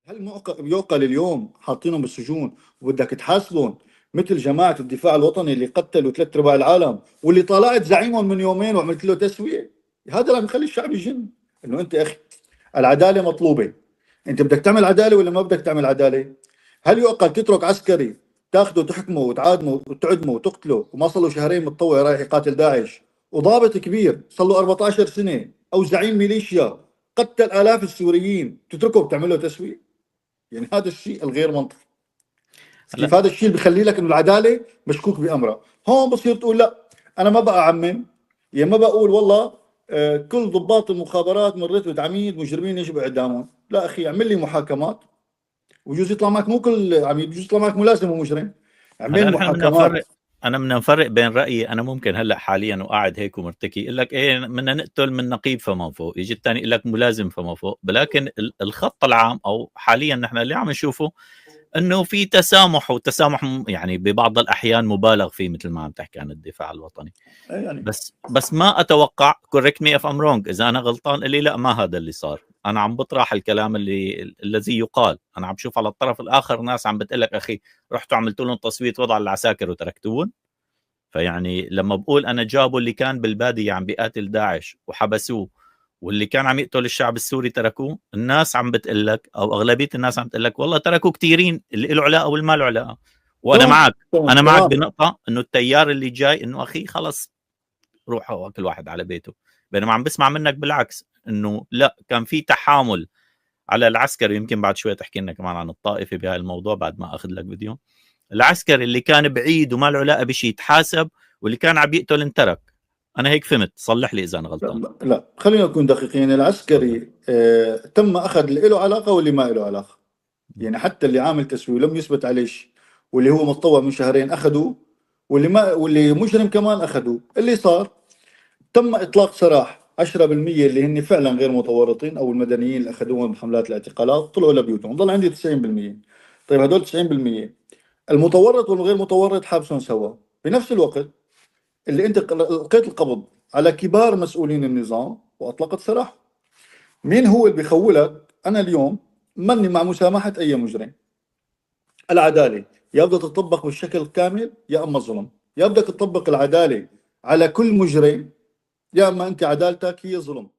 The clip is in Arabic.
هل يعقل اليوم حاطينهم بالسجون وبدك تحاسبهم مثل جماعة الدفاع الوطني اللي قتلوا 3/4 العالم واللي طلعت زعيمهم من يومين وعملت له تسوية؟ هذا اللي بيخلي الشعب يجن. انه انت يا اخي العدالة مطلوبة، انت بدك تعمل عدالة ولا ما بدك تعمل عدالة؟ هل يعقل تترك عسكري تاخده تحكمه وتعادمه وتعدمه وتقتله وما صار له شهرين متطوع رايح يقاتل داعش، وضابط كبير صار له 14 سنة او زعيم ميليشيا قتل آلاف السوريين تتركه وبتعمل له تسوية؟ يعني هذا الشيء الغير منطقي. كيف هلا هذا الشيء اللي بخلي لك انه العداله مشكوك بامرها. هون بصير تقول لا، انا ما بقى اعمم، يا ما بقول والله كل ضباط المخابرات من رتبه عميد مجرمين يجب اعدامهم. لا اخي، اعمل لي محاكمات ويجوز يطلع معك مو كل عميد، بجوز يطلع معك ملازم ومجرم. اعمل هلا نحن بدنا نفرق. محاكمات. انا بدنا نفرق بين رايي، انا ممكن هلا حاليا وقاعد هيك ومرتكي يقول لك ايه بدنا نقتل من نقيب فما فوق، يجي الثاني يقول لك ملازم فما فوق، ولكن الخط العام او حاليا نحن اللي عم نشوفه انه في تسامح، وتسامح يعني ببعض الاحيان مبالغ فيه مثل ما عم تحكي عن الدفاع الوطني. يعني بس ما اتوقع، كوركت مي اف ام رونج، اذا انا غلطان اللي لا ما هذا اللي صار. انا عم بطرح الكلام الذي يقال. انا عم بشوف على الطرف الاخر ناس عم بتقول لك اخي رحتوا عملتوا لهم تصويت وضع العساكر وتركتوهم. فيعني لما بقول انا جابوا اللي كان بالباديه عم بيقاتل داعش وحبسوه، واللي كان عم يقتل الشعب السوري تركوه، الناس عم بتقول لك او اغلبيه الناس عم تقول لك والله تركوا كثيرين اللي له علاقه واللي ما له علاقه. وانا تمام معك. تمام انا معك تمام. بنقطه انه التيار اللي جاي انه اخي خلص روحوا كل واحد على بيته. بينما عم بسمع منك بالعكس انه لا، كان في تحامل على العسكري. يمكن بعد شوي تحكي لنا كمان عن الطائفه بهذا الموضوع بعد ما اخذ لك فيديو. العسكري اللي كان بعيد وما له علاقه بشيء يتحاسب، واللي كان عم يقتل انترك. انا هيك فهمت، صلح لي اذا انا غلطان. لا لا، خلينا نكون دقيقين. تفضل. العسكري تم اخذ اللي له علاقه واللي ما له علاقه. يعني حتى اللي عامل تسوية لم يثبت عليه شيء، واللي هو متطوع من شهرين اخذوه، واللي مجرم كمان اخذوه. اللي صار تم اطلاق سراح 10% اللي هن فعلا غير متورطين او المدنيين اللي اخذوهم بحملات الاعتقالات طلعوا لبيوتهم، ضل عندي 90%. طيب هدول 90% المتورط والغير متورط حابسهم سوا. بنفس الوقت اللي انت لقيت القبض على كبار مسؤولين النظام واطلقت سراح. مين هو اللي بيخولك انا اليوم مني مع مسامحة اي مجرم؟ العدالة يا بدها تطبق بالشكل الكامل يا اما ظلم. يا بدك تطبق العدالة على كل مجرم، يا اما انت عدالتك هي ظلم.